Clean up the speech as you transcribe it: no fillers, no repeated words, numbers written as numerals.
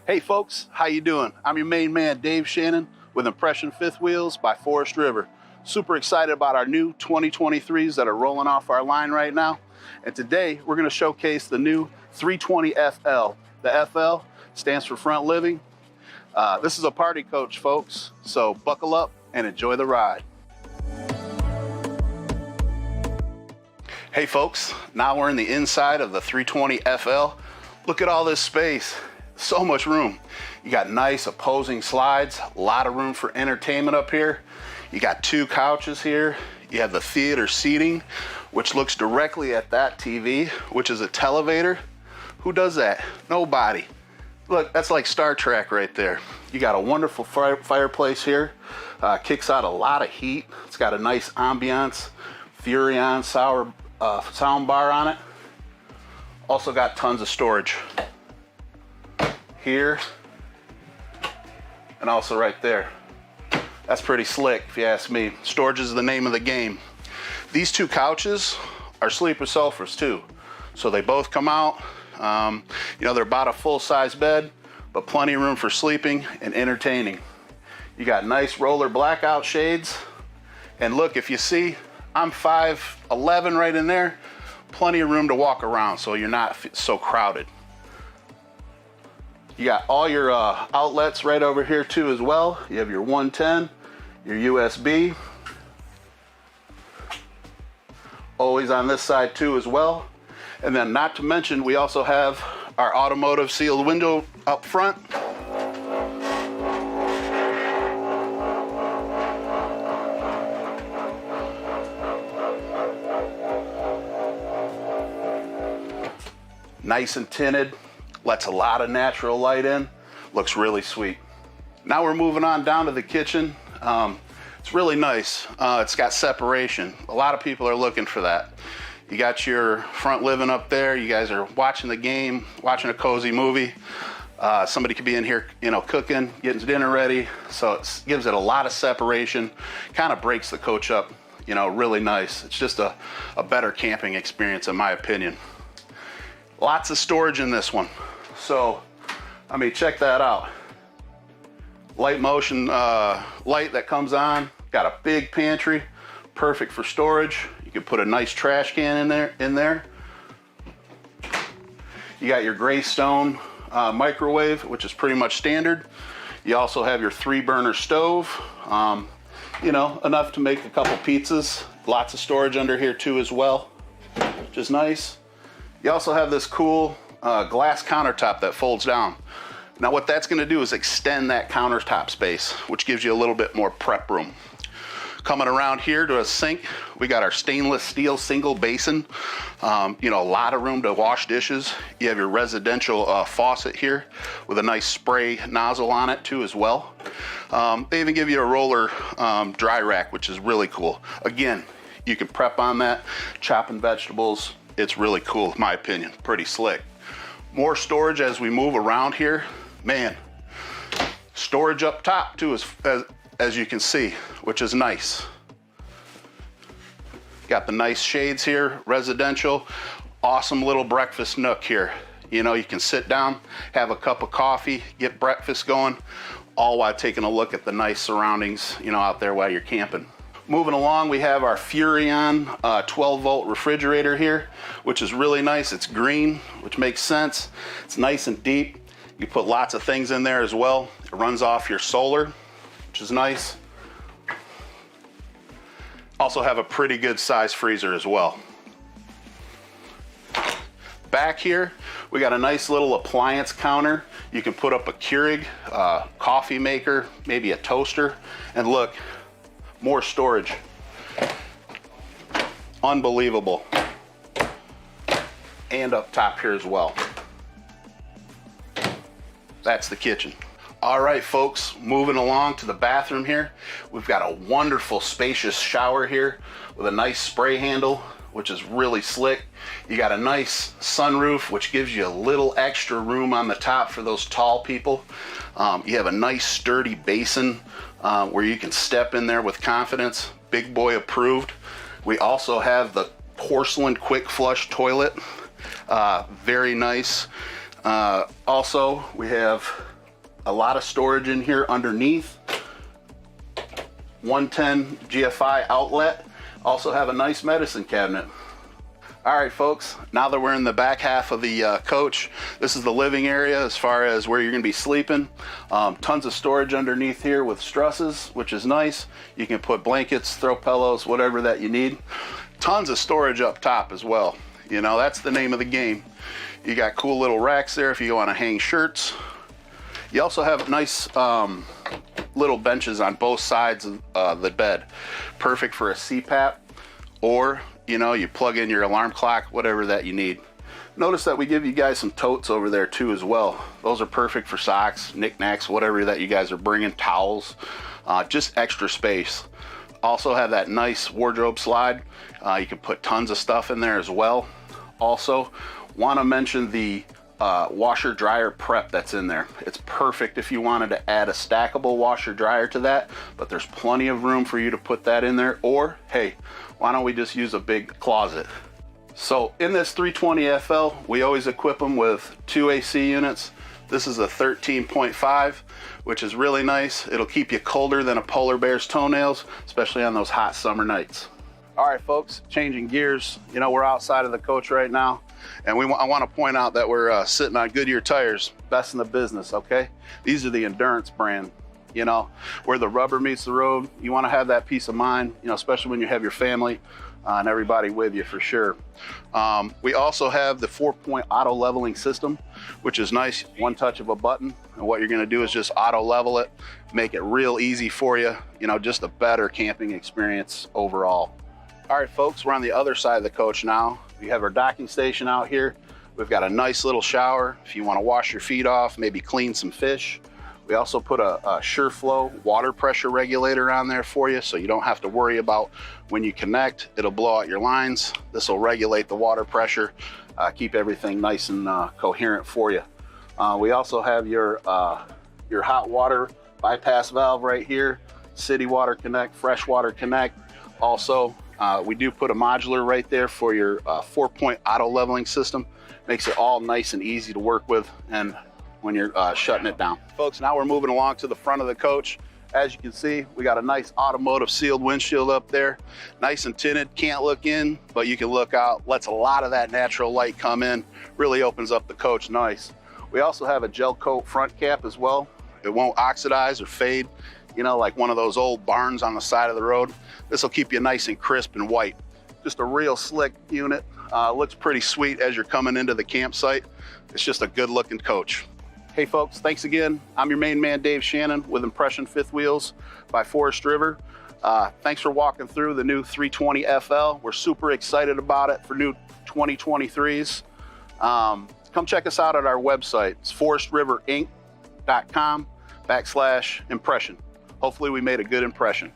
Hey folks, how you doing? I'm your main man, Dave Shannon, with Impression Fifth Wheels by Forest River. Super excited about our new 2023s that are rolling off our line right now. And today we're gonna showcase the new 320 FL. The FL stands for Front Living. This is a party coach, folks, so buckle up and enjoy the ride. Hey folks, now we're in the inside of the 320 FL. Look at all this space. So much room. You got nice opposing slides, a lot of room for entertainment up here. You got two couches here. You have the theater seating, which looks directly at that TV, which is a televator. Who does that? Nobody. Look, that's like Star Trek right there. You got a wonderful fireplace here. Kicks out a lot of heat. It's got a nice ambiance. Furrion soundbar on it. Also got tons of storage here and also right there. That's pretty slick if you ask me. Storage is the name of the game. These two couches are sleeper sofas too, so they both come out. You know, they're about a full-size bed, but plenty of room for sleeping and entertaining. You got nice roller blackout shades, and look, if you see, I'm 5'11" right in there. Plenty of room to walk around so you're not so crowded. You got all your outlets right over here too as well. You have your 110, your USB. Always on this side too as well. And then not to mention, we also have our automotive sealed window up front. Nice and tinted. Lets a lot of natural light in. Looks really sweet. Now we're moving on down to the kitchen. It's really nice. It's got separation. A lot of people are looking for that. You got your front living up there. You guys are watching the game, watching a cozy movie. Somebody could be in here, you know, cooking, getting dinner ready. So it gives it a lot of separation. Kind of breaks the coach up, you know, really nice. It's just a better camping experience in my opinion. Lots of storage in this one. So, I mean, check that out. Light motion light that comes on. Got a big pantry, perfect for storage. You can put a nice trash can in there. You got your gray stone microwave, which is pretty much standard. You also have your 3-burner stove. You know, enough to make a couple pizzas. Lots of storage under here too as well, which is nice. You also have this cool glass countertop that folds down. Now what that's going to do is extend that countertop space, which gives you a little bit more prep room. Coming around here to a sink, we got our stainless steel single basin. You know, a lot of room to wash dishes. You have your residential faucet here with a nice spray nozzle on it too as well. They even give you a roller dry rack, which is really cool. Again, you can prep on that, chopping vegetables. It's really cool, in my opinion, pretty slick. More storage as we move around here. Man, storage up top too, as you can see, which is nice. Got the nice shades here, residential. Awesome little breakfast nook here. You know, you can sit down, have a cup of coffee, get breakfast going, all while taking a look at the nice surroundings, you know, out there while you're camping. Moving along, we have our Furrion 12-volt refrigerator here, which is really nice. It's green, which makes sense. It's nice and deep. You put lots of things in there as well. It runs off your solar, which is nice. Also have a pretty good size freezer as well. Back here, we got a nice little appliance counter. You can put up a Keurig, coffee maker, maybe a toaster, and look, more storage. Unbelievable. And up top here as well. That's the kitchen. All right, folks, moving along to the bathroom here. We've got a wonderful spacious shower here with a nice spray handle, which is really slick. You got a nice sunroof, which gives you a little extra room on the top for those tall people. You have a nice sturdy basin where you can step in there with confidence. Big boy approved. We also have the porcelain quick flush toilet. Very nice. Also, we have a lot of storage in here underneath. 110 GFI outlet. Also have a nice medicine cabinet. All right, folks, now that we're in the back half of the coach, this is the living area as far as where you're gonna be sleeping. Tons of storage underneath here with trusses, which is nice. You can put blankets, throw pillows, whatever that you need. Tons of storage up top as well. You know, that's the name of the game. You got cool little racks there if you want to hang shirts. You also have nice little benches on both sides of the bed. Perfect for a CPAP, or you know, you plug in your alarm clock, whatever that you need. Notice that we give you guys some totes over there too as well. Those are perfect for socks, knickknacks, whatever that you guys are bringing, towels, just extra space. Also have that nice wardrobe slide. You can put tons of stuff in there as well. Also want to mention the washer dryer prep that's in there. It's perfect if you wanted to add a stackable washer dryer to that, but there's plenty of room for you to put that in there. Or hey, why don't we just use a big closet? So in this 320 FL, we always equip them with 2 AC units. This is a 13.5, which is really nice. It'll keep you colder than a polar bear's toenails, especially on those hot summer nights. All right, folks, changing gears. You know, we're outside of the coach right now, and I want to point out that we're sitting on Goodyear tires, best in the business, okay? These are the Endurance brand, you know, where the rubber meets the road. You want to have that peace of mind, you know, especially when you have your family and everybody with you for sure. We also have the 4-point auto leveling system, which is nice. One touch of a button, and what you're going to do is just auto level it, make it real easy for you, you know, just a better camping experience overall. All right, folks, we're on the other side of the coach now. We have our docking station out here. We've got a nice little shower if you want to wash your feet off, maybe clean some fish. We also put a SureFlow water pressure regulator on there for you, so you don't have to worry about when you connect, it'll blow out your lines. This will regulate the water pressure, keep everything nice and coherent for you. We also have your hot water bypass valve right here, city water connect, fresh water connect. Also, we do put a modular right there for your 4-point auto leveling system. Makes it all nice and easy to work with and when you're shutting it down. Folks, now we're moving along to the front of the coach. As you can see, we got a nice automotive sealed windshield up there. Nice and tinted, can't look in, but you can look out. Lets a lot of that natural light come in. Really opens up the coach nice. We also have a gel coat front cap as well. It won't oxidize or fade, you know, like one of those old barns on the side of the road. This will keep you nice and crisp and white. Just a real slick unit. Looks pretty sweet as you're coming into the campsite. It's just a good looking coach. Hey folks, thanks again. I'm your main man, Dave Shannon with Impression Fifth Wheels by Forest River. Thanks for walking through the new 320 FL. We're super excited about it for new 2023s. Come check us out at our website. It's forestriverinc.com/impression. Hopefully we made a good impression.